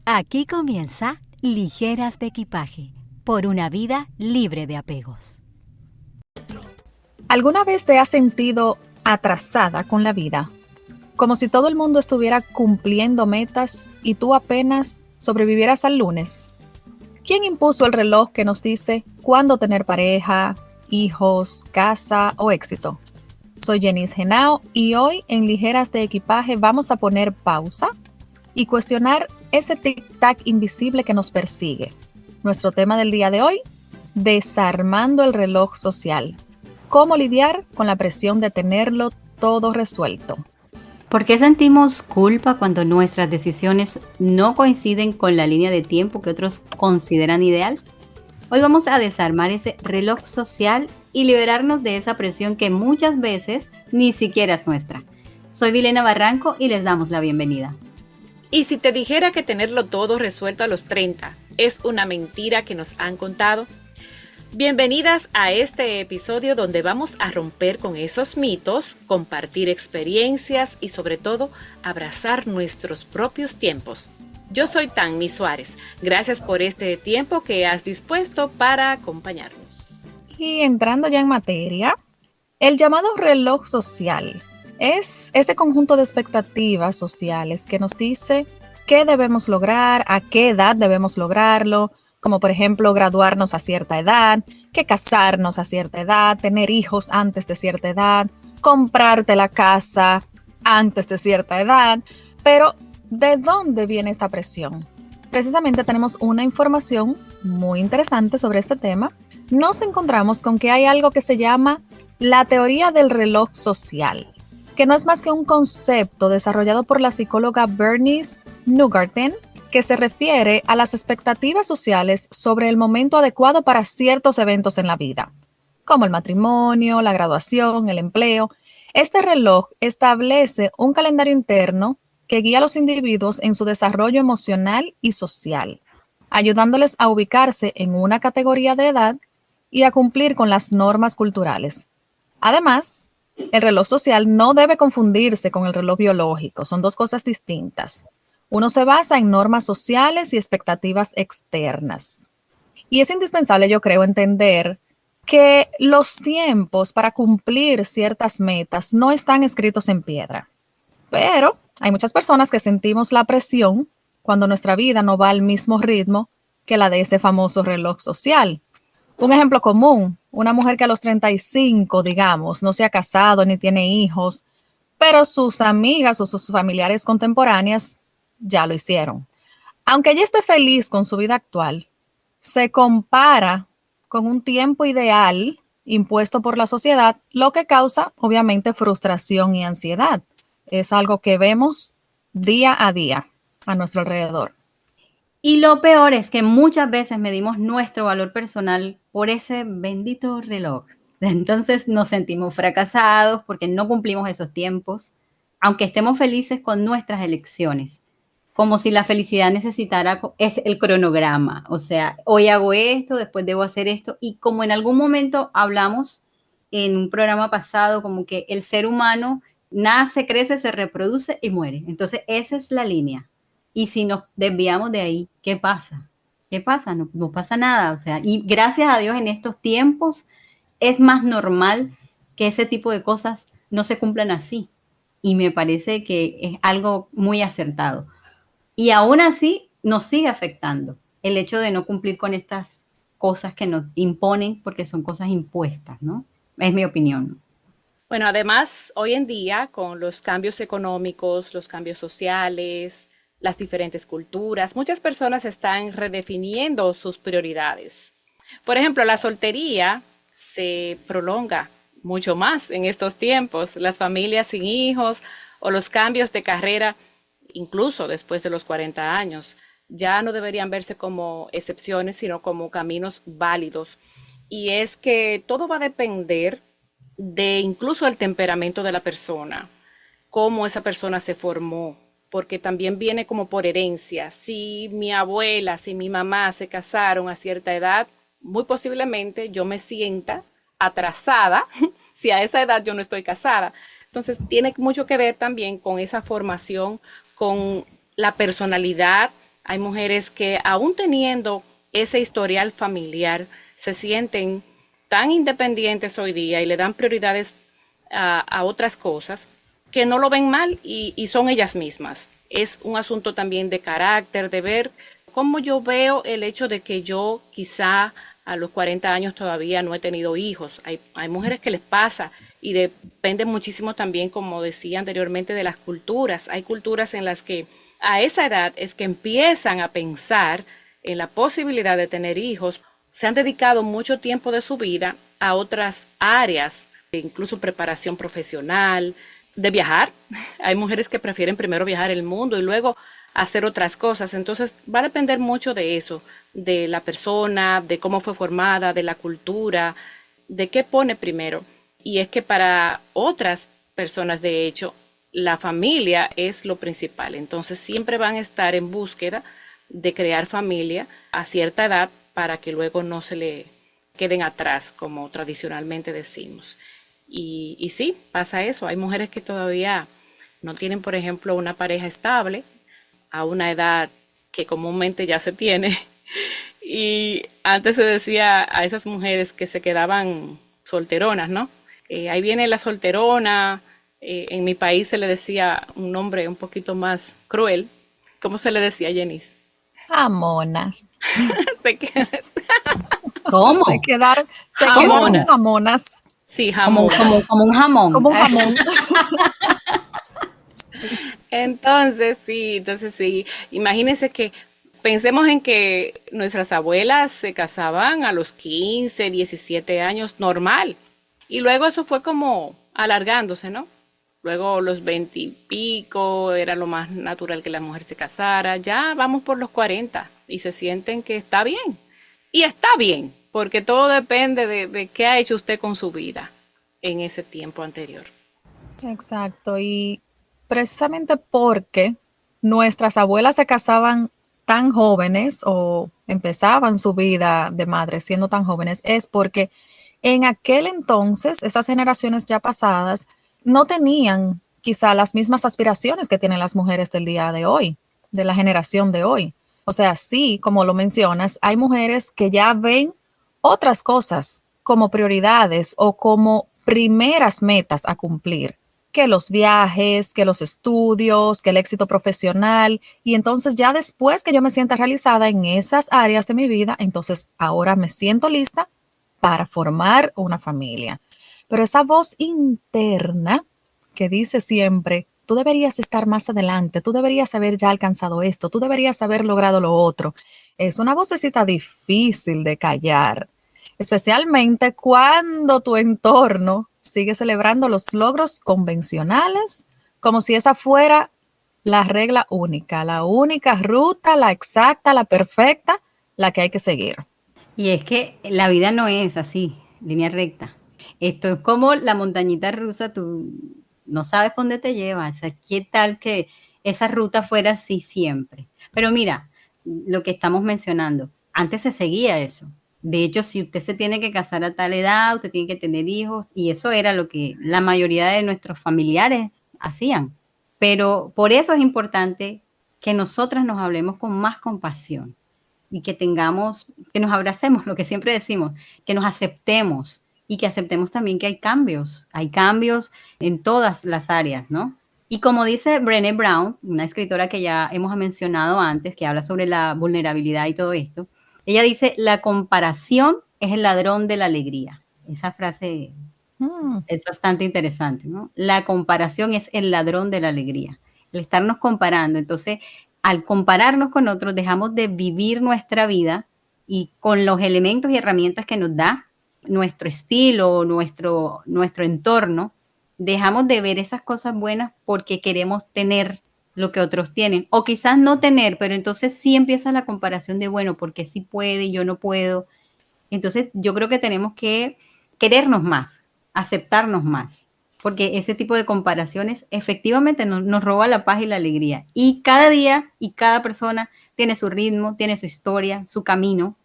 Aquí comienza Ligeras de Equipaje, por una vida libre de apegos. ¿Alguna vez te has sentido atrasada con la vida? Como si todo el mundo estuviera cumpliendo metas y tú apenas sobrevivieras al lunes. ¿Quién impuso el reloj que nos dice cuándo tener pareja, hijos, casa o éxito? Soy Jenice Henao y hoy en Ligeras de Equipaje vamos a poner pausa y cuestionar ese tic-tac invisible que nos persigue. Nuestro tema del día de hoy, desarmando el reloj social. ¿Cómo lidiar con la presión de tenerlo todo resuelto? ¿Por qué sentimos culpa cuando nuestras decisiones no coinciden con la línea de tiempo que otros consideran ideal? Hoy vamos a desarmar ese reloj social y liberarnos de esa presión que muchas veces ni siquiera es nuestra. Soy Vilena Barranco y les damos la bienvenida. Y si te dijera que tenerlo todo resuelto a los 30 es una mentira que nos han contado, bienvenidas a este episodio donde vamos a romper con esos mitos, compartir experiencias y sobre todo abrazar nuestros propios tiempos. Yo soy Tanmi Suárez. Gracias por este tiempo que has dispuesto para acompañarnos. Y entrando ya en materia, el llamado reloj social es ese conjunto de expectativas sociales que nos dice qué debemos lograr, a qué edad debemos lograrlo, como por ejemplo graduarnos a cierta edad, que casarnos a cierta edad, tener hijos antes de cierta edad, comprarte la casa antes de cierta edad. Pero, ¿de dónde viene esta presión? Precisamente tenemos una información muy interesante sobre este tema. Nos encontramos con que hay algo que se llama la teoría del reloj social, que no es más que un concepto desarrollado por la psicóloga Bernice Neugarten, que se refiere a las expectativas sociales sobre el momento adecuado para ciertos eventos en la vida, como el matrimonio, la graduación, el empleo. Este reloj establece un calendario interno que guía a los individuos en su desarrollo emocional y social, ayudándoles a ubicarse en una categoría de edad y a cumplir con las normas culturales. Además, el reloj social no debe confundirse con el reloj biológico, son dos cosas distintas. Uno se basa en normas sociales y expectativas externas. Y es indispensable, yo creo, entender que los tiempos para cumplir ciertas metas no están escritos en piedra. Pero hay muchas personas que sentimos la presión cuando nuestra vida no va al mismo ritmo que la de ese famoso reloj social. Un ejemplo común, una mujer que a los 35, digamos, no se ha casado ni tiene hijos, pero sus amigas o sus familiares contemporáneas ya lo hicieron. Aunque ella esté feliz con su vida actual, se compara con un tiempo ideal impuesto por la sociedad, lo que causa obviamente frustración y ansiedad. Es algo que vemos día a día a nuestro alrededor. Y lo peor es que muchas veces medimos nuestro valor personal por ese bendito reloj. Entonces nos sentimos fracasados porque no cumplimos esos tiempos, aunque estemos felices con nuestras elecciones. Como si la felicidad necesitara es el cronograma. O sea, hoy hago esto, después debo hacer esto. Y como en algún momento hablamos en un programa pasado, como que el ser humano nace, crece, se reproduce y muere. Entonces esa es la línea. Y si nos desviamos de ahí, ¿qué pasa? ¿Qué pasa? No pasa nada. O sea, y gracias a Dios en estos tiempos es más normal que ese tipo de cosas no se cumplan así. Y me parece que es algo muy acertado. Y aún así nos sigue afectando el hecho de no cumplir con estas cosas que nos imponen porque son cosas impuestas, ¿no? Es mi opinión. Bueno, además, hoy en día, con los cambios económicos, los cambios sociales, las diferentes culturas, muchas personas están redefiniendo sus prioridades. Por ejemplo, la soltería se prolonga mucho más en estos tiempos, las familias sin hijos o los cambios de carrera, incluso después de los 40 años, ya no deberían verse como excepciones, sino como caminos válidos. Y es que todo va a depender de incluso el temperamento de la persona, cómo esa persona se formó, porque también viene como por herencia. Si mi abuela, si mi mamá se casaron a cierta edad, muy posiblemente yo me sienta atrasada si a esa edad yo no estoy casada. Entonces tiene mucho que ver también con esa formación, con la personalidad Hay mujeres que aún teniendo ese historial familiar se sienten tan independientes hoy día y le dan prioridades a otras cosas que no lo ven mal y son ellas mismas. Es un asunto también de carácter, de ver cómo yo veo el hecho de que yo quizá a los 40 años todavía no he tenido hijos. Hay mujeres que les pasa y depende muchísimo también, como decía anteriormente, de las culturas. Hay culturas en las que a esa edad es que empiezan a pensar en la posibilidad de tener hijos. Se han dedicado mucho tiempo de su vida a otras áreas, incluso preparación profesional, de viajar. Hay mujeres que prefieren primero viajar el mundo y luego hacer otras cosas. Entonces va a depender mucho de eso, de la persona, de cómo fue formada, de la cultura, de qué pone primero. Y es que para otras personas, de hecho, la familia es lo principal. Entonces siempre van a estar en búsqueda de crear familia a cierta edad para que luego no se le queden atrás, como tradicionalmente decimos. Y sí, pasa eso. Hay mujeres que todavía no tienen, por ejemplo, una pareja estable a una edad que comúnmente ya se tiene. Y antes se decía a esas mujeres que se quedaban solteronas, ¿no? Ahí viene la solterona. En mi país se le decía un nombre un poquito más cruel. ¿Cómo se le decía, Jenice? Jamonas. ¿Cómo? Se quedaron Jamonas. jamonas. Sí, Como jamón. un jamón. Como un jamón. Entonces sí, imagínense que pensemos en que nuestras abuelas se casaban a los 15, 17 años normal, y luego eso fue como alargándose, ¿no? Luego los 20 y pico era lo más natural que la mujer se casara, ya vamos por los 40 y se sienten que está bien. Y está bien, porque todo depende de qué ha hecho usted con su vida en ese tiempo anterior. Exacto, y precisamente porque nuestras abuelas se casaban tan jóvenes o empezaban su vida de madre siendo tan jóvenes, es porque en aquel entonces, esas generaciones ya pasadas, no tenían quizá las mismas aspiraciones que tienen las mujeres del día de hoy, de la generación de hoy. O sea, sí, como lo mencionas, hay mujeres que ya ven otras cosas como prioridades o como primeras metas a cumplir, que los viajes, que los estudios, que el éxito profesional. Y entonces ya después que yo me sienta realizada en esas áreas de mi vida, entonces ahora me siento lista para formar una familia. Pero esa voz interna que dice siempre, tú deberías estar más adelante, tú deberías haber ya alcanzado esto, tú deberías haber logrado lo otro, es una vocecita difícil de callar, especialmente cuando tu entorno sigue celebrando los logros convencionales como si esa fuera la regla única, la única ruta, la exacta, la perfecta, la que hay que seguir. Y es que la vida no es así, línea recta. Esto es como la montañita rusa, tú no sabes dónde te lleva. O sea, ¿qué tal que esa ruta fuera así siempre? Pero mira, lo que estamos mencionando, antes se seguía eso. De hecho, si usted se tiene que casar a tal edad, usted tiene que tener hijos, y eso era lo que la mayoría de nuestros familiares hacían. Pero por eso es importante que nosotras nos hablemos con más compasión y que tengamos, que nos abracemos, lo que siempre decimos, que nos aceptemos y que aceptemos también que hay cambios en todas las áreas, ¿no? Y como dice Brené Brown, una escritora que ya hemos mencionado antes, que habla sobre la vulnerabilidad y todo esto, ella dice, la comparación es el ladrón de la alegría. Esa frase es bastante interesante, ¿no? La comparación es el ladrón de la alegría. El estarnos comparando. Entonces, al compararnos con otros, dejamos de vivir nuestra vida y con los elementos y herramientas que nos da nuestro estilo, nuestro entorno, dejamos de ver esas cosas buenas porque queremos tener lo que otros tienen. O quizás no tener, pero entonces sí empieza la comparación de, bueno, porque sí puede y yo no puedo. Entonces, yo creo que tenemos que querernos más, aceptarnos más, porque ese tipo de comparaciones efectivamente nos roba la paz y la alegría. Y cada día y cada persona tiene su ritmo, tiene su historia, su camino,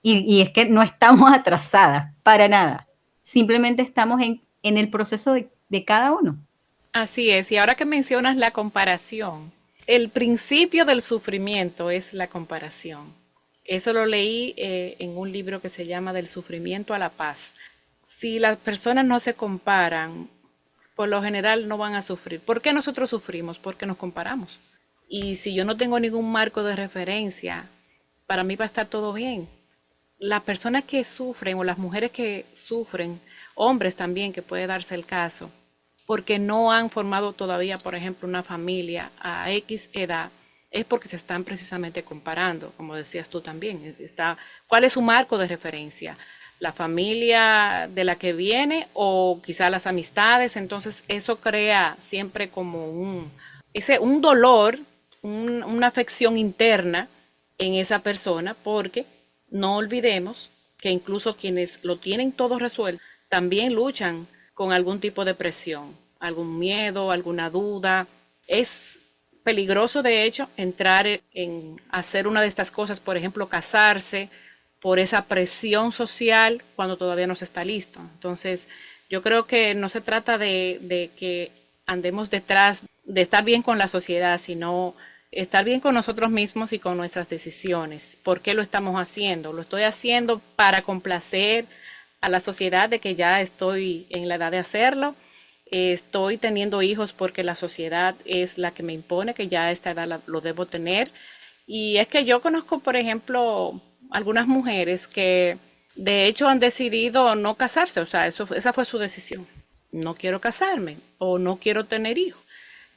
y es que no estamos atrasadas para nada. Simplemente estamos en el proceso de cada uno. Así es, y ahora que mencionas la comparación, El principio del sufrimiento es la comparación. Eso lo leí en un libro que se llama Del sufrimiento a la paz. Si las personas no se comparan, por lo general no van a sufrir. ¿Por qué nosotros sufrimos? Porque nos comparamos. Y si yo no tengo ningún marco de referencia, para mí va a estar todo bien. Las personas que sufren o las mujeres que sufren, hombres también, que puede darse el caso, porque no han formado todavía, por ejemplo, una familia a X edad, es porque se están precisamente comparando, como decías tú también. ¿Cuál es su marco de referencia? La familia de la que viene o quizá las amistades. Entonces eso crea siempre como un dolor, una afección interna en esa persona, porque no olvidemos que incluso quienes lo tienen todo resuelto también luchan con algún tipo de presión, algún miedo, alguna duda. Es peligroso, de hecho, entrar en hacer una de estas cosas, por ejemplo, casarse por esa presión social cuando todavía no se está listo. Entonces, yo creo que no se trata de que andemos detrás de estar bien con la sociedad, sino estar bien con nosotros mismos y con nuestras decisiones. ¿Por qué lo estamos haciendo? ¿Lo estoy haciendo para complacer a la sociedad de que ya estoy en la edad de hacerlo? ¿Estoy teniendo hijos porque la sociedad es la que me impone que ya a esta edad lo debo tener? Y es que yo conozco, por ejemplo, algunas mujeres que de hecho han decidido no casarse, o sea, esa fue su decisión. No quiero casarme o no quiero tener hijos.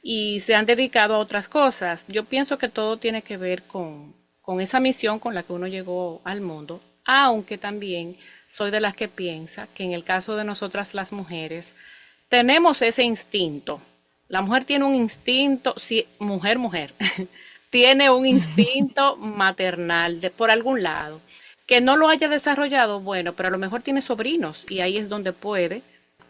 Y se han dedicado a otras cosas. Yo pienso que todo tiene que ver con esa misión con la que uno llegó al mundo, aunque también soy de las que piensa que en el caso de nosotras las mujeres, tenemos ese instinto. La mujer tiene un instinto, sí, mujer, tiene un instinto maternal por algún lado. Que no lo haya desarrollado, bueno, pero a lo mejor tiene sobrinos y ahí es donde puede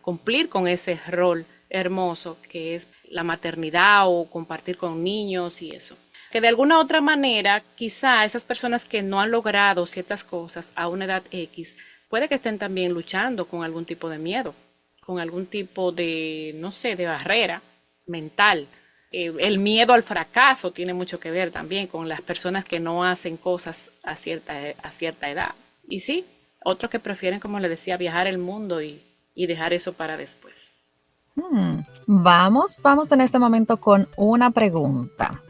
cumplir con ese rol hermoso que es la maternidad o compartir con niños y eso. Que de alguna otra manera, quizá esas personas que no han logrado ciertas cosas a una edad X, puede que estén también luchando con algún tipo de miedo, con algún tipo de, no sé, de barrera mental. El miedo al fracaso tiene mucho que ver también con las personas que no hacen cosas a cierta edad. Y sí, otros que prefieren, como le decía, viajar el mundo y dejar eso para después. Vamos en este momento con una pregunta.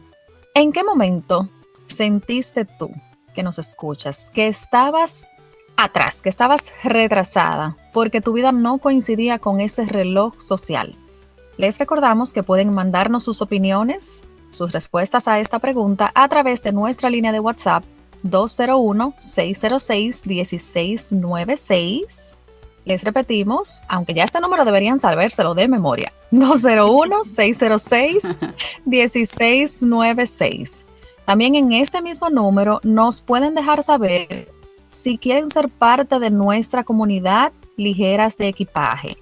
¿En qué momento sentiste tú, que nos escuchas, que estabas atrás, que estabas retrasada porque tu vida no coincidía con ese reloj social? Les recordamos que pueden mandarnos sus opiniones, sus respuestas a esta pregunta a través de nuestra línea de WhatsApp 201-606-1696. Les repetimos, aunque ya este número deberían sabérselo de memoria, 201-606-1696. También en este mismo número nos pueden dejar saber si quieren ser parte de nuestra comunidad Ligeras de Equipaje.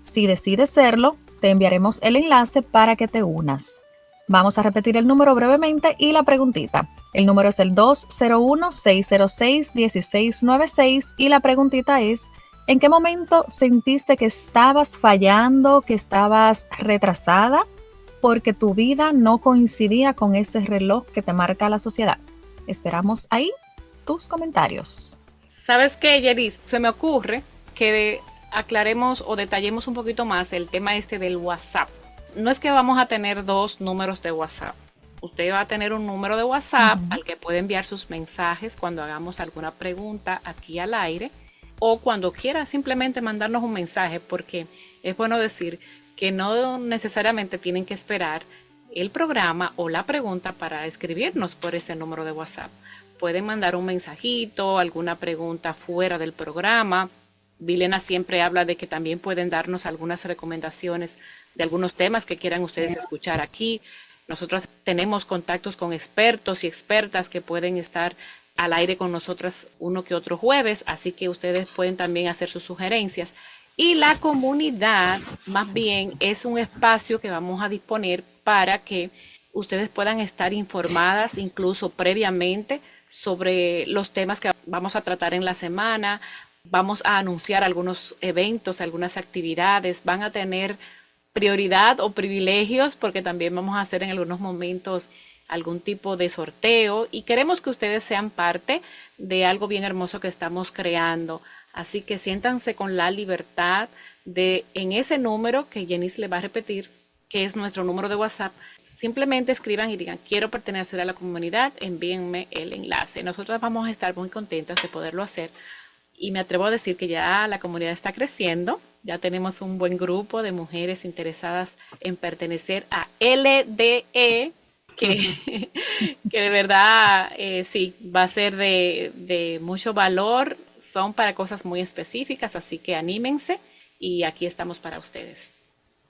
Si decides serlo, te enviaremos el enlace para que te unas. Vamos a repetir el número brevemente y la preguntita. El número es el 201-606-1696 y la preguntita es: ¿en qué momento sentiste que estabas fallando, que estabas retrasada porque tu vida no coincidía con ese reloj que te marca la sociedad? Esperamos ahí tus comentarios. ¿Sabes qué, Yeris? Se me ocurre que aclaremos o detallemos un poquito más el tema del WhatsApp. No es que vamos a tener dos números de WhatsApp. Usted va a tener un número de WhatsApp al que puede enviar sus mensajes cuando hagamos alguna pregunta aquí al aire, o cuando quiera simplemente mandarnos un mensaje, porque es bueno decir que no necesariamente tienen que esperar el programa o la pregunta para escribirnos por ese número de WhatsApp. Pueden mandar un mensajito, alguna pregunta fuera del programa. Vilena siempre habla de que también pueden darnos algunas recomendaciones de algunos temas que quieran ustedes escuchar aquí. Nosotros tenemos contactos con expertos y expertas que pueden estar al aire con nosotras uno que otro jueves, así que ustedes pueden también hacer sus sugerencias. Y la comunidad, más bien, es un espacio que vamos a disponer para que ustedes puedan estar informadas incluso previamente sobre los temas que vamos a tratar en la semana. Vamos a anunciar algunos eventos, algunas actividades, van a tener prioridad o privilegios, porque también vamos a hacer en algunos momentos algún tipo de sorteo y queremos que ustedes sean parte de algo bien hermoso que estamos creando. Así que siéntanse con la libertad de, en ese número que Janice le va a repetir, que es nuestro número de WhatsApp, simplemente escriban y digan, quiero pertenecer a la comunidad, envíenme el enlace. Nosotros vamos a estar muy contentas de poderlo hacer y me atrevo a decir que ya la comunidad está creciendo. Ya tenemos un buen grupo de mujeres interesadas en pertenecer a LDE, que de verdad sí, va a ser de mucho valor. Son para cosas muy específicas, así que anímense y aquí estamos para ustedes.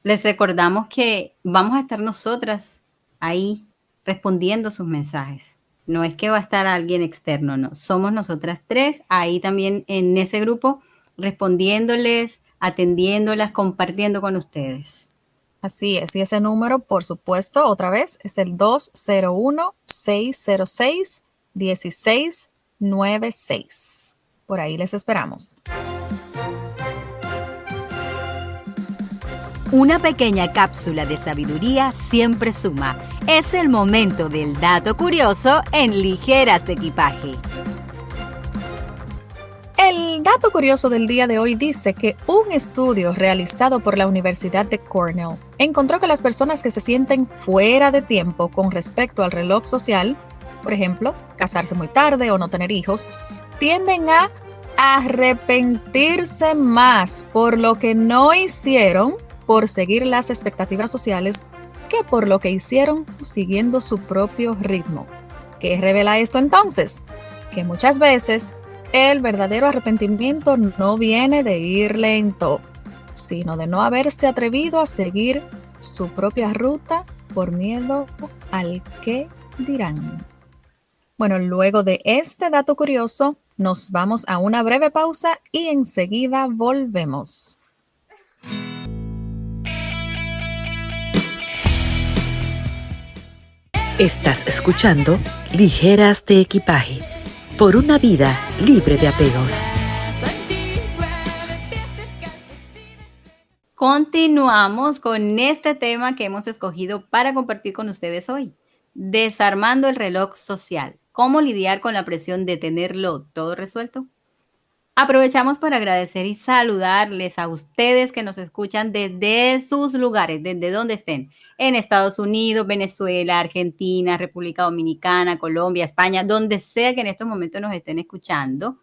Les recordamos que vamos a estar nosotras ahí respondiendo sus mensajes. No es que va a estar alguien externo, no. Somos nosotras tres ahí también en ese grupo respondiéndoles, atendiéndolas, compartiendo con ustedes. Así es, y ese número, por supuesto, otra vez, es el 201-606-1696. Por ahí les esperamos. Una pequeña cápsula de sabiduría siempre suma. Es el momento del dato curioso en Ligeras de Equipaje. El dato curioso del día de hoy dice que un estudio realizado por la Universidad de Cornell encontró que las personas que se sienten fuera de tiempo con respecto al reloj social, por ejemplo, casarse muy tarde o no tener hijos, tienden a arrepentirse más por lo que no hicieron por seguir las expectativas sociales que por lo que hicieron siguiendo su propio ritmo. ¿Qué revela esto entonces? Que muchas veces el verdadero arrepentimiento no viene de ir lento, sino de no haberse atrevido a seguir su propia ruta por miedo al qué dirán. Bueno, luego de este dato curioso, nos vamos a una breve pausa y enseguida volvemos. Estás escuchando Ligeras de Equipaje, por una vida libre de apegos. Continuamos con este tema que hemos escogido para compartir con ustedes hoy. Desarmando el reloj social. ¿Cómo lidiar con la presión de tenerlo todo resuelto? Aprovechamos para agradecer y saludarles a ustedes que nos escuchan desde sus lugares, desde donde estén, en Estados Unidos, Venezuela, Argentina, República Dominicana, Colombia, España, donde sea que en estos momentos nos estén escuchando.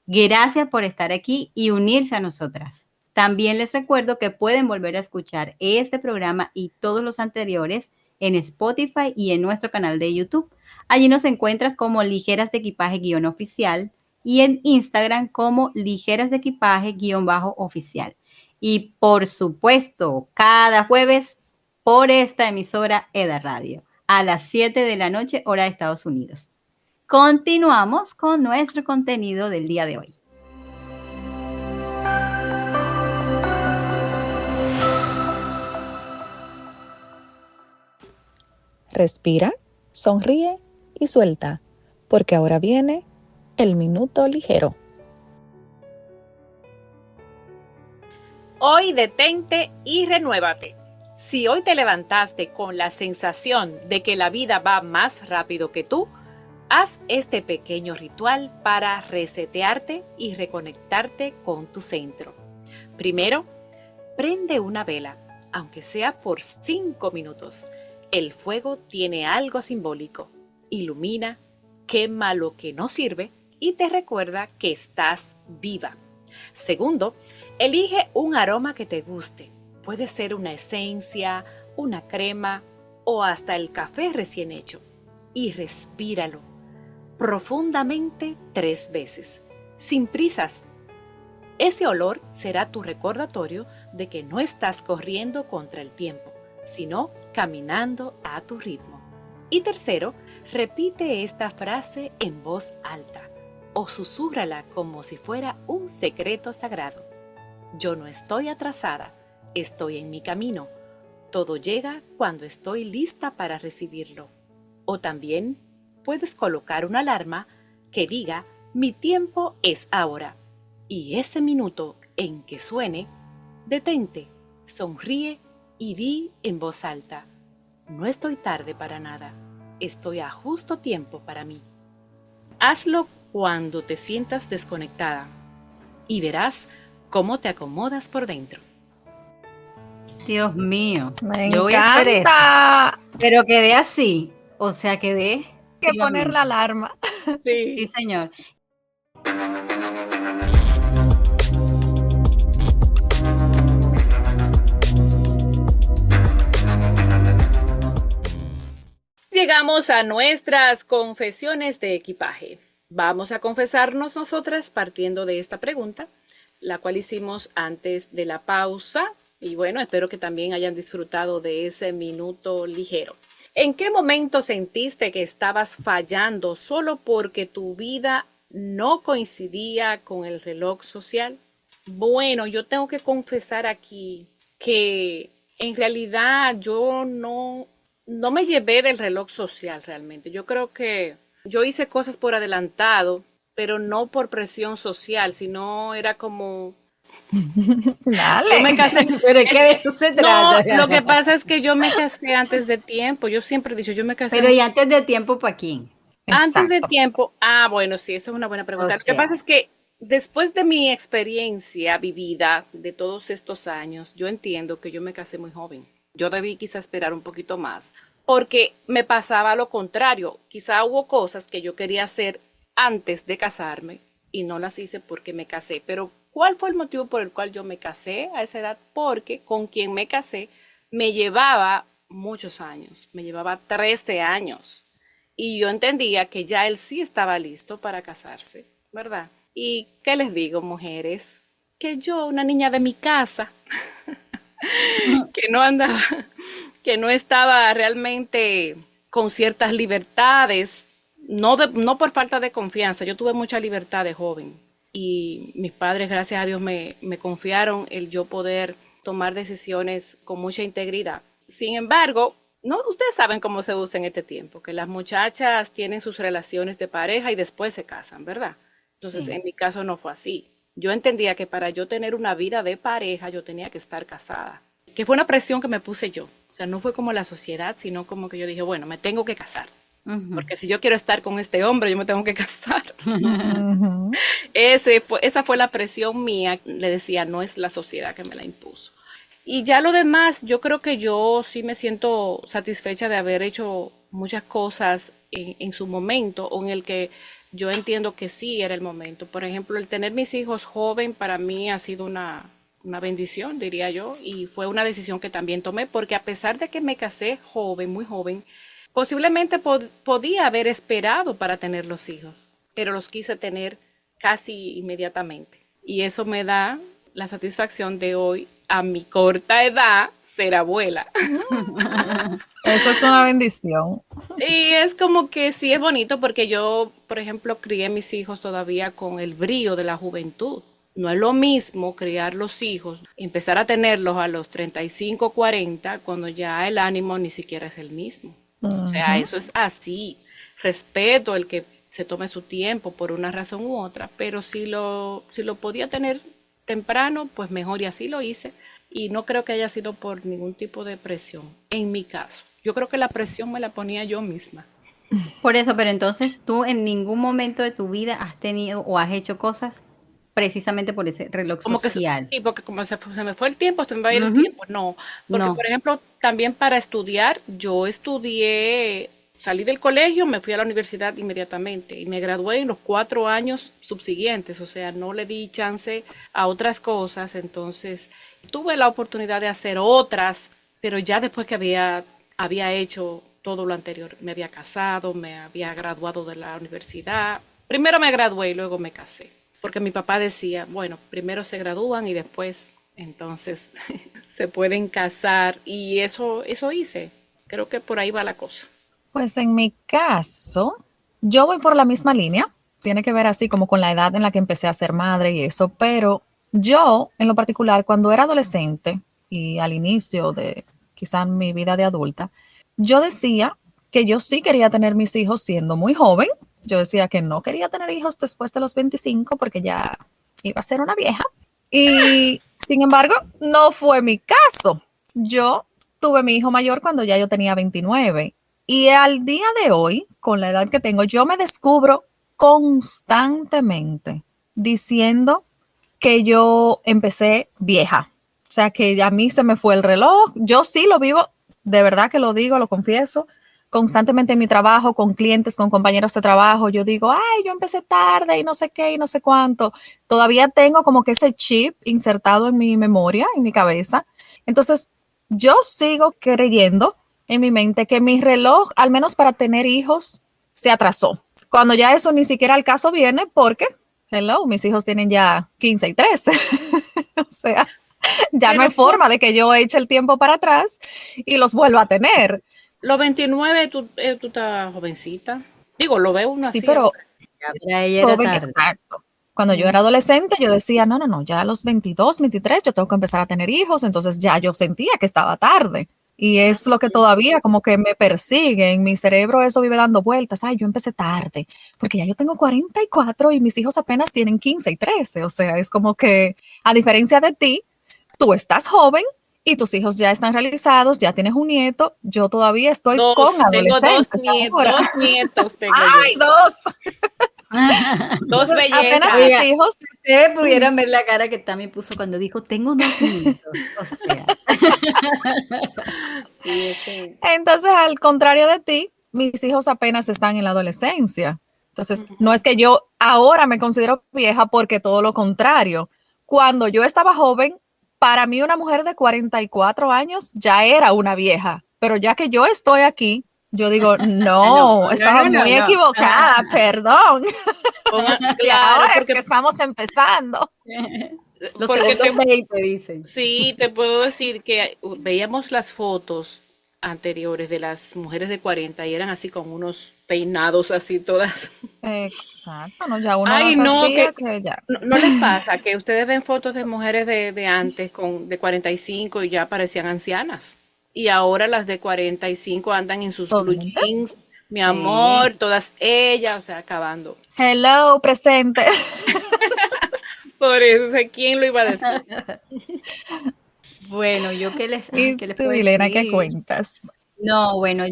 Gracias por estar aquí y unirse a nosotras. También les recuerdo que pueden volver a escuchar este programa y todos los anteriores en Spotify y en nuestro canal de YouTube. Allí nos encuentras como Ligeras de Equipaje-oficial y en Instagram como Ligeras de Equipaje-oficial. Y por supuesto, cada jueves por esta emisora EDA Radio, a las 7 de la noche, hora de Estados Unidos. Continuamos con nuestro contenido del día de hoy. Respira, sonríe y suelta, porque ahora viene el minuto ligero. Hoy detente y renuévate. Si hoy te levantaste con la sensación de que la vida va más rápido que tú, haz este pequeño ritual para resetearte y reconectarte con tu centro. Primero, prende una vela, aunque sea por 5 minutos. El fuego tiene algo simbólico. Ilumina, quema lo que no sirve y te recuerda que estás viva. Segundo, elige un aroma que te guste. Puede ser una esencia, una crema o hasta el café recién hecho. Y respíralo profundamente 3 veces, sin prisas. Ese olor será tu recordatorio de que no estás corriendo contra el tiempo, sino caminando a tu ritmo. Y tercero, repite esta frase en voz alta o susúrrala como si fuera un secreto sagrado. Yo no estoy atrasada, estoy en mi camino. Todo llega cuando estoy lista para recibirlo. O también puedes colocar una alarma que diga, mi tiempo es ahora. Y ese minuto en que suene, detente, sonríe y di en voz alta: no estoy tarde para nada, estoy a justo tiempo para mí. Hazlo cuando te sientas desconectada y verás cómo te acomodas por dentro. Dios mío. Me yo voy a hacer esto, encanta. pero quedé así. O sea, quedé. Que Dios poner mío. la alarma. Sí, señor. Llegamos a nuestras confesiones de equipaje. Vamos a confesarnos nosotras partiendo de esta pregunta, la cual hicimos antes de la pausa. Y bueno, espero que también hayan disfrutado de ese minuto ligero. ¿En qué momento sentiste que estabas fallando solo porque tu vida no coincidía con el reloj social? Bueno, yo tengo que confesar aquí que en realidad yo no me llevé del reloj social realmente. Yo creo que yo hice cosas por adelantado, pero no por presión social, sino era como... Dale. Yo me casé. Pero es que de eso se trata. No, lo que pasa es que yo me casé antes de tiempo. Yo siempre he dicho, yo me casé Pero ¿y antes de tiempo para quién? antes de Exacto. tiempo. Bueno, sí, esa es una buena pregunta. O Lo que sea. pasa es que después de mi experiencia vivida de todos estos años, yo entiendo que yo me casé muy joven. Yo debí quizá esperar un poquito más, porque me pasaba lo contrario. Quizá hubo cosas que yo quería hacer antes de casarme y no las hice porque me casé. Pero ¿cuál fue el motivo por el cual yo me casé a esa edad? Porque con quien me casé me llevaba muchos años, me llevaba 13 años. Y yo entendía que ya él sí estaba listo para casarse, ¿verdad? ¿Y qué les digo, mujeres? Que yo, una niña de mi casa, que no andaba, que no estaba realmente con ciertas libertades, no por falta de confianza. Yo tuve mucha libertad de joven y mis padres, gracias a Dios, me confiaron el yo poder tomar decisiones con mucha integridad. Sin embargo, no, ustedes saben cómo se usa en este tiempo, que las muchachas tienen sus relaciones de pareja y después se casan, ¿verdad? Entonces, Sí. en mi caso no fue así. Yo entendía que para yo tener una vida de pareja, yo tenía que estar casada, que fue una presión que me puse yo. O sea, no fue como la sociedad, sino como que yo dije, bueno, me tengo que casar. Ujú. Porque si yo quiero estar con este hombre, yo me tengo que casar. Ujú. Esa fue la presión mía. Le decía, no es la sociedad que me la impuso. Y ya lo demás, yo creo que yo sí me siento satisfecha de haber hecho muchas cosas en su momento, o en el que yo entiendo que sí era el momento. Por ejemplo, el tener mis hijos joven para mí ha sido una bendición, diría yo, y fue una decisión que también tomé, porque a pesar de que me casé joven, muy joven, posiblemente podía haber esperado para tener los hijos, pero los quise tener casi inmediatamente. Y eso me da la satisfacción de hoy, a mi corta edad, ser abuela. Eso es una bendición. Y es como que sí es bonito porque yo, por ejemplo, crié mis hijos todavía con el brío de la juventud. No es lo mismo criar los hijos, empezar a tenerlos a los 35, 40, cuando ya el ánimo ni siquiera es el mismo. O sea, eso es así. Respeto el que se tome su tiempo por una razón u otra, pero si lo podía tener temprano, pues mejor, y así lo hice. Y no creo que haya sido por ningún tipo de presión, en mi caso. Yo creo que la presión me la ponía yo misma. Por eso, pero entonces tú en ningún momento de tu vida has tenido o has hecho cosas precisamente por ese reloj Como que social. sí, porque como se me fue el tiempo, se me va a ir el Ujú. tiempo. No, porque No. por ejemplo, también para estudiar, yo estudié, salí del colegio, me fui a la universidad inmediatamente y me gradué en los 4 años subsiguientes. O sea, no le di chance a otras cosas. Entonces, tuve la oportunidad de hacer otras, pero ya después que había hecho todo lo anterior. Me había casado, me había graduado de la universidad. Primero me gradué y luego me casé. Porque mi papá decía, bueno, primero se gradúan y después entonces se pueden casar. Y eso hice. Creo que por ahí va la cosa. Pues en mi caso, yo voy por la misma línea. Tiene que ver así como con la edad en la que empecé a ser madre y eso, pero yo en lo particular, cuando era adolescente y al inicio de quizá mi vida de adulta, yo decía que yo sí quería tener mis hijos siendo muy joven. Yo decía que no quería tener hijos después de los 25 porque ya iba a ser una vieja. Y sin embargo, no fue mi caso. Yo tuve mi hijo mayor cuando ya yo tenía 29. Y al día de hoy, con la edad que tengo, yo me descubro constantemente diciendo que yo empecé vieja. O sea, que a mí se me fue el reloj. Yo sí lo vivo, de verdad que lo digo, lo confieso, constantemente en mi trabajo, con clientes, con compañeros de trabajo. Yo digo, ay, yo empecé tarde y no sé qué y no sé cuánto. Todavía tengo como que ese chip insertado en mi memoria, en mi cabeza. Entonces, yo sigo creyendo en mi mente que mi reloj, al menos para tener hijos, se atrasó. Cuando ya eso ni siquiera al caso viene porque, hello, mis hijos tienen ya 15 y 13. O sea, ya no hay Pero por forma de que yo eche el tiempo para atrás y los vuelva a tener. los 29 tú estás jovencita. Digo, lo ve uno Sí, así pero ahora. Ya para ella era joven, tarde. exacto. Cuando yo era adolescente, yo decía, no, no, no, ya a los 22, 23, yo tengo que empezar a tener hijos, entonces ya yo sentía que estaba tarde. Y es lo que todavía como que me persigue en mi cerebro, eso vive dando vueltas. Ay, yo empecé tarde, porque ya yo tengo 44 y mis hijos apenas tienen 15 y 13. O sea, es como que, a diferencia de ti, tú estás joven y tus hijos ya están realizados, ya tienes un nieto. Yo todavía estoy con Tengo adolescentes ahora. dos nietos tengo yo. ¡Ay, dos! Dos Entonces, apenas bellezas. mis Oiga, hijos. ustedes pudieran ver la cara que Tami puso cuando dijo, tengo 2 nietos. O sea, Sí, es que. Entonces, al contrario de ti, mis hijos apenas están en la adolescencia. Entonces, no Ujú. es que yo ahora me considero vieja porque todo lo contrario. Cuando yo estaba joven, para mí una mujer de 44 años ya era una vieja. Pero ya que yo estoy aquí, yo digo, no, no, no, estaba no, no, muy no. equivocada, perdón. Si Claro, ahora es que estamos empezando. Los porque segundos 20 dicen. sí, te puedo decir que veíamos las fotos anteriores de las mujeres de 40 y eran así con unos peinados así todas. Exacto, no, ya uno Ay, las no, hacía que ya. no les pasa que ustedes ven fotos de mujeres de antes de 45 y ya parecían ancianas. Y ahora las de 45 andan en sus blue Totalmente. jeans, mi Sí. amor, todas ellas, o sea, acabando. Hello, presente. Por eso, sé quién lo iba a decir. Bueno, yo ¿Y qué les tú, puedo Milena, qué decir. cuentas? No, bueno,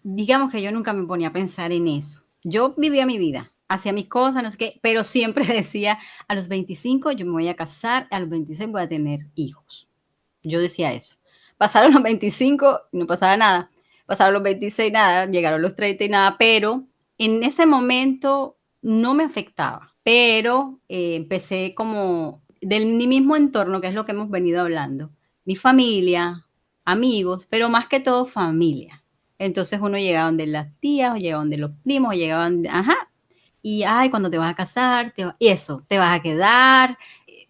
digamos que yo nunca me ponía a pensar en eso. Yo vivía mi vida, hacía mis cosas, no sé qué, pero siempre decía, a los 25 yo me voy a casar, a los 26 voy a tener hijos. Yo decía eso. Pasaron los 25 y no pasaba nada. Pasaron los 26 nada, llegaron los 30 y nada, pero en ese momento no me afectaba. Pero empecé como del mi mismo entorno, que es lo que hemos venido hablando. Mi familia, amigos, pero más que todo familia. Entonces uno llegaba donde las tías, o llegaba donde los primos, o llegaban, ajá, y ay, cuando te vas a casar, y eso, te vas a quedar,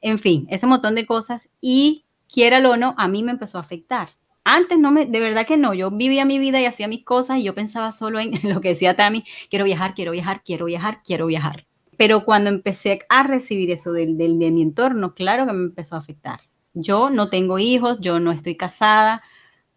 en fin, ese montón de cosas. Y quiéralo o no, a mí me empezó a afectar. Antes de verdad que no, yo vivía mi vida y hacía mis cosas y yo pensaba solo en lo que decía Tami, quiero viajar, quiero viajar, quiero viajar, quiero viajar. Pero cuando empecé a recibir eso de mi entorno, claro que me empezó a afectar. Yo no tengo hijos, yo no estoy casada,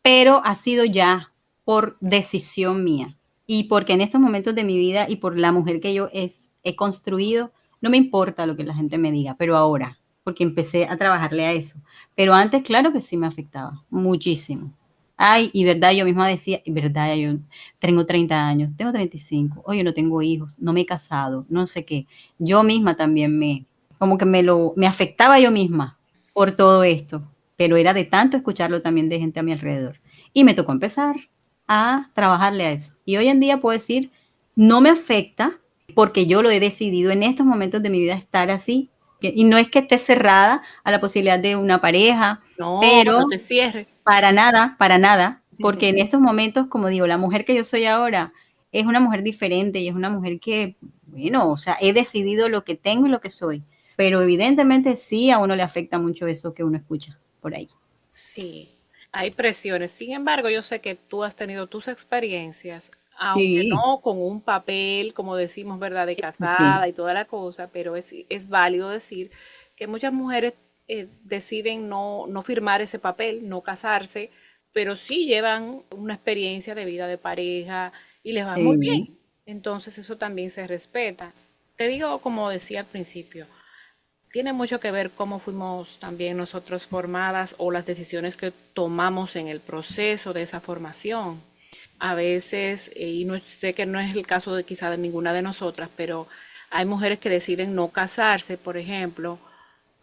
pero ha sido ya por decisión mía. Y porque en estos momentos de mi vida y por la mujer que yo he construido, no me importa lo que la gente me diga, pero ahora, porque empecé a trabajarle a eso. Pero antes, claro que sí me afectaba, muchísimo. Ay, y verdad, yo misma decía, y verdad, yo tengo 30 años, tengo 35, oye, no tengo hijos, no me he casado, no sé qué. Yo misma también como que me afectaba yo misma por todo esto, pero era de tanto escucharlo también de gente a mi alrededor. Y me tocó empezar a trabajarle a eso. Y hoy en día puedo decir, no me afecta porque yo lo he decidido en estos momentos de mi vida estar así. Y no es que esté cerrada a la posibilidad de una pareja, No, pero no te cierres. para nada, porque en estos momentos, como digo, la mujer que yo soy ahora es una mujer diferente y es una mujer que, bueno, o sea, he decidido lo que tengo y lo que soy. Pero evidentemente sí a uno le afecta mucho eso que uno escucha por ahí. Sí, hay presiones. Sin embargo, yo sé que tú has tenido tus experiencias, aunque Sí, no con un papel, como decimos, ¿verdad?, de sí, sí, sí. casada y toda la cosa, pero es válido decir que muchas mujeres deciden no firmar ese papel, no casarse, pero sí llevan una experiencia de vida de pareja y les va muy Sí, bien. Entonces eso también se respeta. Te digo, como decía al principio, tiene mucho que ver cómo fuimos también nosotros formadas o las decisiones que tomamos en el proceso de esa formación. A veces, y no, sé que no es el caso de quizá de ninguna de nosotras, pero hay mujeres que deciden no casarse, por ejemplo,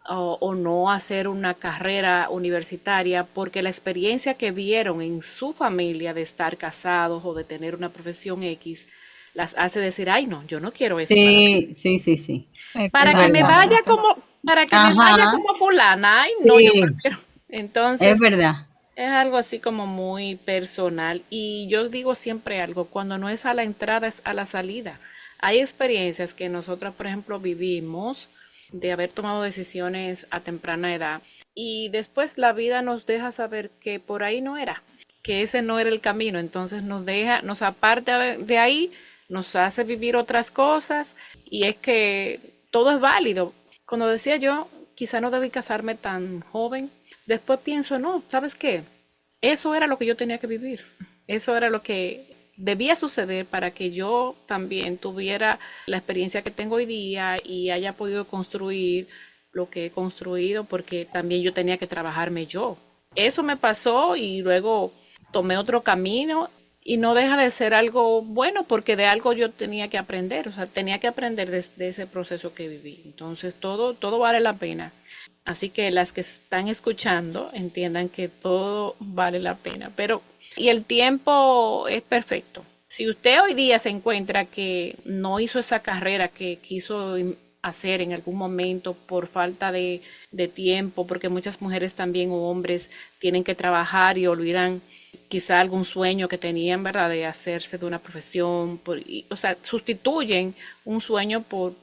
o no hacer una carrera universitaria porque la experiencia que vieron en su familia de estar casados o de tener una profesión X las hace decir, ay no, yo no quiero eso para mí. Sí. Para que me vaya Exactamente. como, para que me Ajá, vaya como fulana, ay no, yo sí, prefiero. es Entonces, verdad. es algo así como muy personal y yo digo siempre algo, cuando no es a la entrada es a la salida. Hay experiencias que nosotras, por ejemplo, vivimos de haber tomado decisiones a temprana edad y después la vida nos deja saber que por ahí no era, que ese no era el camino, entonces nos deja, nos aparta de ahí, nos hace vivir otras cosas y es que todo es válido. Cuando decía yo, quizá no debí casarme tan joven, después pienso, no, ¿sabes qué? Eso era lo que yo tenía que vivir, eso era lo que debía suceder para que yo también tuviera la experiencia que tengo hoy día y haya podido construir lo que he construido, porque también yo tenía que trabajarme yo. Eso me pasó y luego tomé otro camino y no deja de ser algo bueno porque de algo yo tenía que aprender, o sea, tenía que aprender de ese proceso que viví. Entonces todo vale la pena. Así que las que están escuchando entiendan que todo vale la pena. Pero, y el tiempo es perfecto. Si usted hoy día se encuentra que no hizo esa carrera que quiso hacer en algún momento por falta de tiempo, porque muchas mujeres también o hombres tienen que trabajar y olvidan quizá algún sueño que tenían, ¿verdad? De hacerse de una profesión, o sea, sustituyen un sueño por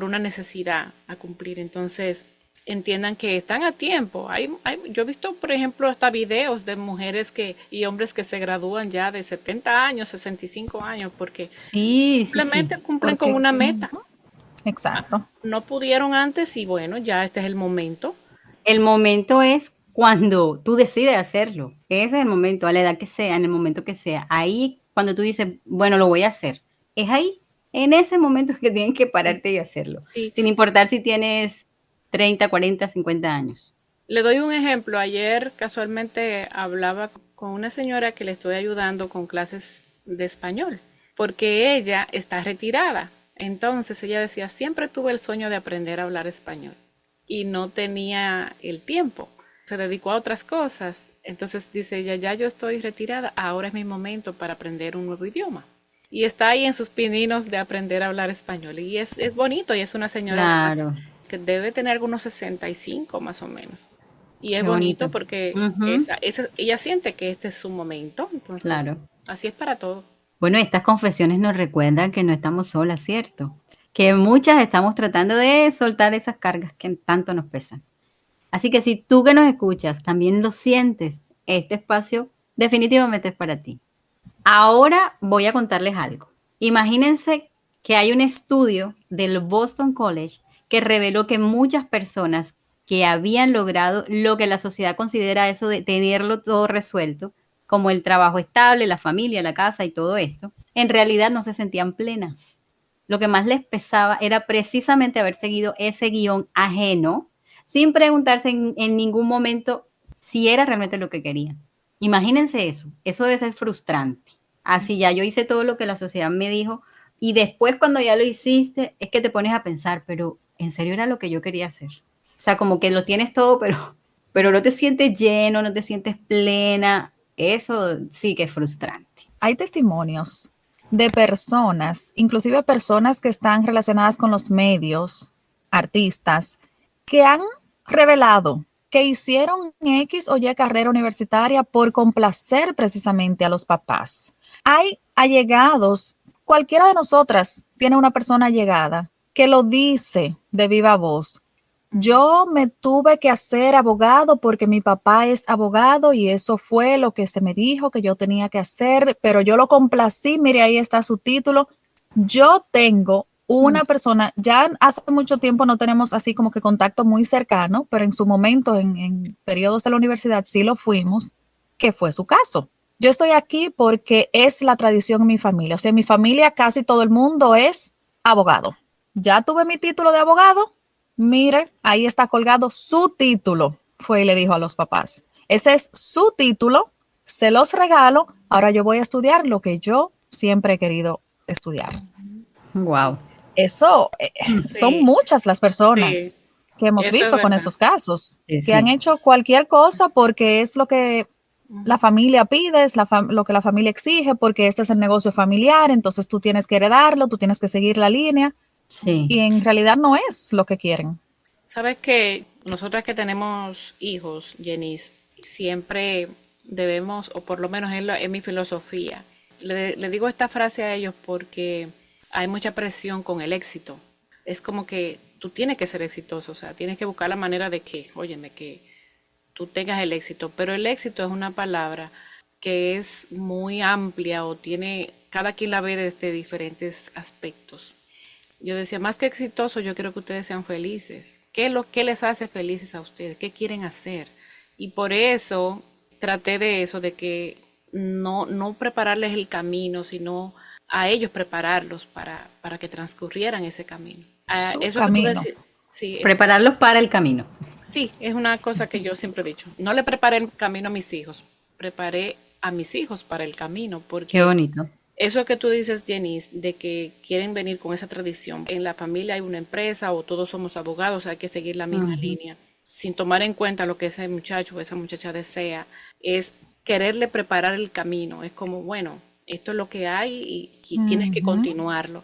una necesidad a cumplir. Entonces, entiendan que están a tiempo. Yo he visto, por ejemplo, hasta videos de mujeres y hombres que se gradúan ya de 70 años, 65 años, porque Sí. simplemente cumplen con Porque, una meta. exacto. No pudieron antes y bueno, ya este es el momento. El momento es cuando tú decides hacerlo. Ese es el momento, a la edad que sea, en el momento que sea. Ahí, cuando tú dices, bueno, lo voy a hacer. Es ahí, en ese momento que tienes que pararte y hacerlo. Sí. Sin importar si tienes 30, 40, 50 años. Le doy un ejemplo. Ayer casualmente hablaba con una señora que le estoy ayudando con clases de español, porque ella está retirada. Entonces ella decía, siempre tuve el sueño de aprender a hablar español y no tenía el tiempo. Se dedicó a otras cosas. Entonces dice ella, ya yo estoy retirada, ahora es mi momento para aprender un nuevo idioma. Y está ahí en sus pininos de aprender a hablar español. Y es bonito y es una señora Claro, que debe tener algunos 65 más o menos. Y es qué bonito bonito. porque Ujú, ella siente que este es su momento. Entonces, claro. así es para todo. Bueno, estas confesiones nos recuerdan que no estamos solas, ¿cierto? Que muchas estamos tratando de soltar esas cargas que tanto nos pesan. Así que si tú que nos escuchas también lo sientes, este espacio definitivamente es para ti. Ahora voy a contarles algo. Imagínense que hay un estudio del Boston College que reveló que muchas personas que habían logrado lo que la sociedad considera eso de tenerlo todo resuelto, como el trabajo estable, la familia, la casa y todo esto, en realidad no se sentían plenas. Lo que más les pesaba era precisamente haber seguido ese guión ajeno, sin preguntarse en ningún momento si era realmente lo que querían. Imagínense eso debe ser frustrante. Así ya yo hice todo lo que la sociedad me dijo y después cuando ya lo hiciste es que te pones a pensar, pero ¿en serio era lo que yo quería hacer? O sea, como que lo tienes todo, pero no te sientes lleno, no te sientes plena. Eso sí que es frustrante. Hay testimonios de personas, inclusive personas que están relacionadas con los medios, artistas, que han revelado que hicieron X o Y carrera universitaria por complacer precisamente a los papás. Hay allegados, cualquiera de nosotras tiene una persona allegada que lo dice de viva voz. Yo me tuve que hacer abogado porque mi papá es abogado y eso fue lo que se me dijo que yo tenía que hacer, pero yo lo complací, mire, ahí está su título. Yo tengo una persona, ya hace mucho tiempo no tenemos así como que contacto muy cercano, pero en su momento, en periodos de la universidad, sí lo fuimos, que fue su caso. Yo estoy aquí porque es la tradición en mi familia. O sea, en mi familia casi todo el mundo es abogado. Ya tuve mi título de abogado, Mire, ahí está colgado su título, fue y le dijo a los papás. Ese es su título, se los regalo, ahora yo voy a estudiar lo que yo siempre he querido estudiar. Wow. Eso, son Sí, muchas las sí, personas que hemos eso es visto con verdad. esos casos, Sí, que han sí. hecho cualquier cosa porque es lo que la familia pide, es lo que la familia exige, porque este es el negocio familiar, entonces tú tienes que heredarlo, tú tienes que seguir la línea, Sí. y en realidad no es lo que quieren. Sabes que nosotras que tenemos hijos, Jenny, siempre debemos, o por lo menos es mi filosofía, le digo esta frase a ellos porque hay mucha presión con el éxito. Es como que tú tienes que ser exitoso, o sea, tienes que buscar la manera de que, óyeme, que tú tengas el éxito, pero el éxito es una palabra que es muy amplia o tiene, cada quien la ve desde diferentes aspectos. Yo decía, más que exitoso, yo quiero que ustedes sean felices. ¿Qué es lo que les hace felices a ustedes? ¿Qué quieren hacer? Y por eso traté de eso, de que no prepararles el camino, sino a ellos prepararlos para que transcurrieran ese camino. Su Eso que tú camino. decías, sí, Prepararlos para el camino. sí, es una cosa que yo siempre he dicho. No le preparé el camino a mis hijos, preparé a mis hijos para el camino, Qué porque bonito. eso que tú dices, Jenny, de que quieren venir con esa tradición. En la familia hay una empresa o todos somos abogados, hay que seguir la misma Ujú. línea, sin tomar en cuenta lo que ese muchacho o esa muchacha desea, es quererle preparar el camino. Es como, bueno, esto es lo que hay y tienes que Ujú. continuarlo.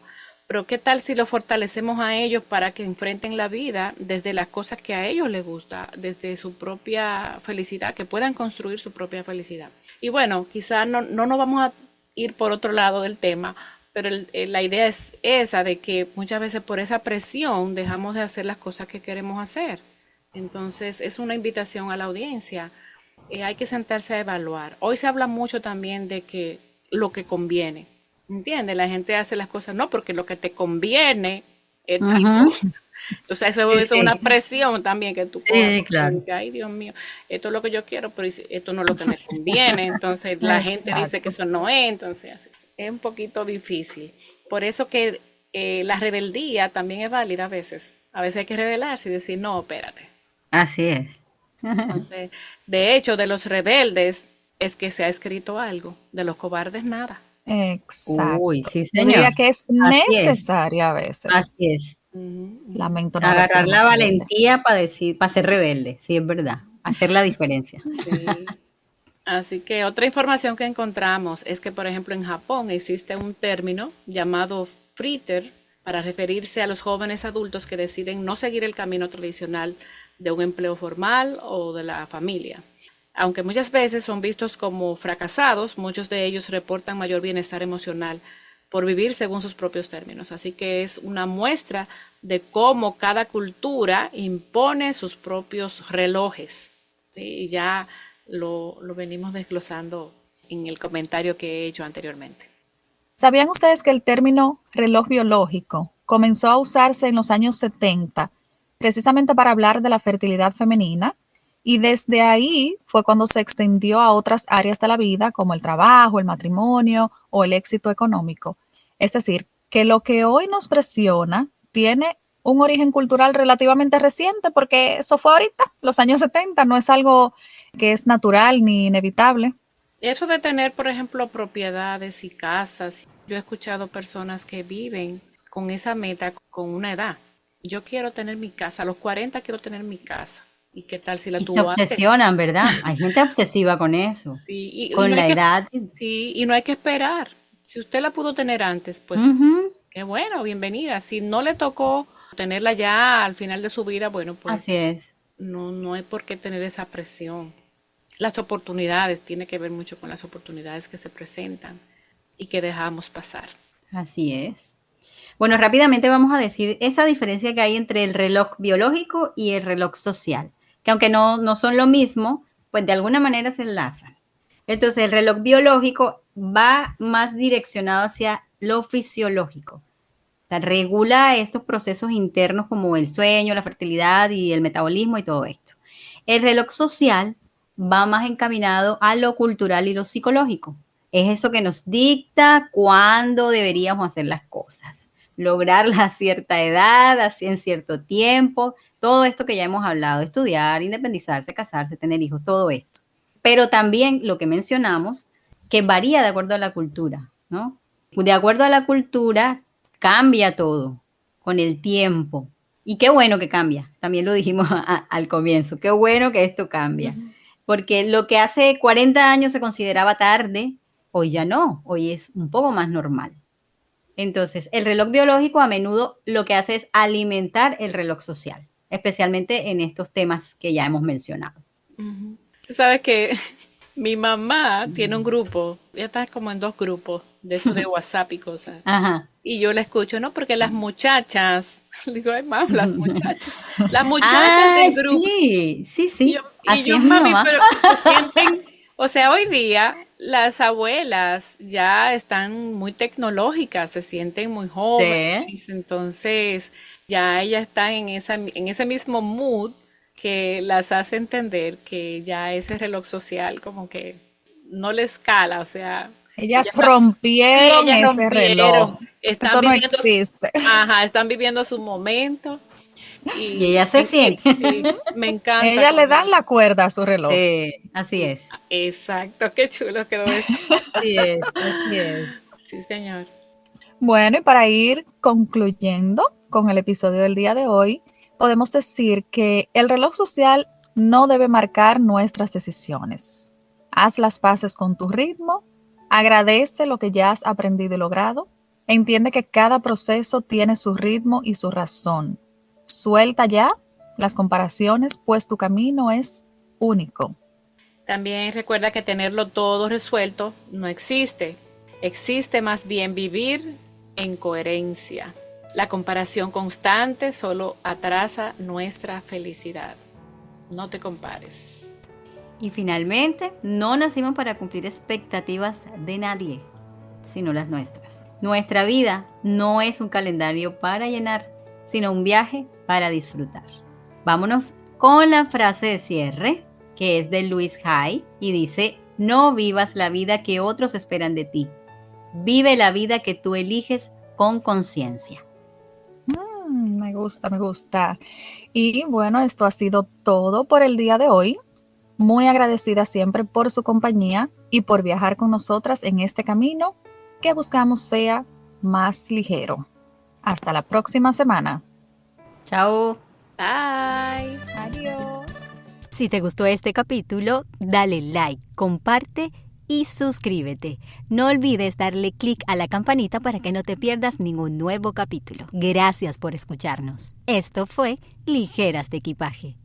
Pero ¿qué tal si lo fortalecemos a ellos para que enfrenten la vida desde las cosas que a ellos les gusta, desde su propia felicidad, que puedan construir su propia felicidad? Y bueno, quizás no nos vamos a ir por otro lado del tema, pero la idea es esa, de que muchas veces por esa presión dejamos de hacer las cosas que queremos hacer. Entonces es una invitación a la audiencia. Hay que sentarse a evaluar. Hoy se habla mucho también de que lo que conviene. ¿Entiendes? La gente hace las cosas no porque lo que te conviene es tal Ujú. cosa. Entonces Sí, eso es una sí. presión también que tú coges Sí, porque tú claro. dices, ay Dios mío, esto es lo que yo quiero, pero esto no es lo que me conviene. Entonces la gente dice que Exacto. eso no es, entonces es un poquito difícil. Por eso que la rebeldía también es válida a veces. A veces hay que rebelarse y decir, no, espérate. Así es. Entonces, de hecho, de los rebeldes es que se ha escrito algo, de los cobardes nada. Uy, Exacto. sí, Yo señor. diría que es Así es. necesaria a veces. Así es. Ujú, ujú. Lamento no haber Agarrar sido la más rebelde. valentía para decir, para ser rebelde. Sí, es verdad. Hacer la diferencia. Sí. Así que otra información que encontramos es que, por ejemplo, en Japón existe un término llamado fritter para referirse a los jóvenes adultos que deciden no seguir el camino tradicional de un empleo formal o de la familia. Aunque muchas veces son vistos como fracasados, muchos de ellos reportan mayor bienestar emocional por vivir según sus propios términos. Así que es una muestra de cómo cada cultura impone sus propios relojes. ¿Sí? Y ya lo venimos desglosando en el comentario que he hecho anteriormente. ¿Sabían ustedes que el término reloj biológico comenzó a usarse en los años 70 precisamente para hablar de la fertilidad femenina? Y desde ahí fue cuando se extendió a otras áreas de la vida, como el trabajo, el matrimonio o el éxito económico. Es decir, que lo que hoy nos presiona tiene un origen cultural relativamente reciente, porque eso fue ahorita, los años 70, no es algo que es natural ni inevitable. Eso de tener, por ejemplo, propiedades y casas, yo he escuchado personas que viven con esa meta con una edad. Yo quiero tener mi casa, a los 40 quiero tener mi casa. ¿Y qué tal si la Y se tuvo antes? obsesionan, ¿verdad? Hay gente obsesiva con eso. Sí, y Con no hay la que, edad. sí, y no hay que esperar. Si usted la pudo tener antes, pues Ujú. qué bueno, bienvenida. Si no le tocó tenerla ya al final de su vida, bueno, pues Así es. no hay por qué tener esa presión. Las oportunidades, tiene que ver mucho con las oportunidades que se presentan y que dejamos pasar. Así es. Bueno, rápidamente vamos a decir esa diferencia que hay entre el reloj biológico y el reloj social, que aunque no son lo mismo, pues de alguna manera se enlazan. Entonces, el reloj biológico va más direccionado hacia lo fisiológico. O sea, regula estos procesos internos como el sueño, la fertilidad y el metabolismo y todo esto. El reloj social va más encaminado a lo cultural y lo psicológico. Es eso que nos dicta cuándo deberíamos hacer las cosas. lograrla a cierta edad, así en cierto tiempo, todo esto que ya hemos hablado, estudiar, independizarse, casarse, tener hijos, todo esto. Pero también lo que mencionamos, que varía de acuerdo a la cultura, ¿no? De acuerdo a la cultura cambia todo con el tiempo. Y qué bueno que cambia, también lo dijimos al comienzo, qué bueno que esto cambia. Porque lo que hace 40 años se consideraba tarde, hoy ya no, hoy es un poco más normal. Entonces, el reloj biológico a menudo lo que hace es alimentar el reloj social, especialmente en estos temas que ya hemos mencionado. Tú sabes que mi mamá tiene un grupo, ella está como en 2 grupos de eso de WhatsApp y cosas. Ajá. Y yo la escucho, ¿no? Porque las muchachas, digo, ay, mam, las muchachas del grupo. Sí. Y Así yo, es mi mami, mamá. pero se sienten, o sea, hoy día las abuelas ya están muy tecnológicas, se sienten muy jóvenes, entonces ya ellas están en ese mismo mood que las hace entender que ya ese reloj social como que no les cala, o sea, Ellas rompieron ellas ese reloj. Eso no existe. Ajá, están viviendo su momento. Y ella se siente. Sí, me encanta. Ellas le dan la cuerda a su reloj. Así es. Exacto, qué chulo quedó eso. Así es. Sí, señor. Bueno, y para ir concluyendo con el episodio del día de hoy, podemos decir que el reloj social no debe marcar nuestras decisiones. Haz las paces con tu ritmo, agradece lo que ya has aprendido y logrado, entiende que cada proceso tiene su ritmo y su razón. Suelta ya las comparaciones, pues tu camino es único. También recuerda que tenerlo todo resuelto no existe. Existe más bien vivir en coherencia. La comparación constante solo atrasa nuestra felicidad. No te compares. Y finalmente, no nacimos para cumplir expectativas de nadie, sino las nuestras. Nuestra vida no es un calendario para llenar, sino un viaje para disfrutar. Vámonos con la frase de cierre, que es de Luis Hay, y dice: no vivas la vida que otros esperan de ti. Vive la vida que tú eliges con conciencia. Me gusta. Y bueno, esto ha sido todo por el día de hoy. Muy agradecida siempre por su compañía y por viajar con nosotras en este camino que buscamos sea más ligero. Hasta la próxima semana. Chao. Bye. Adiós. Si te gustó este capítulo, dale like, comparte y suscríbete. No olvides darle clic a la campanita para que no te pierdas ningún nuevo capítulo. Gracias por escucharnos. Esto fue Ligeras de Equipaje.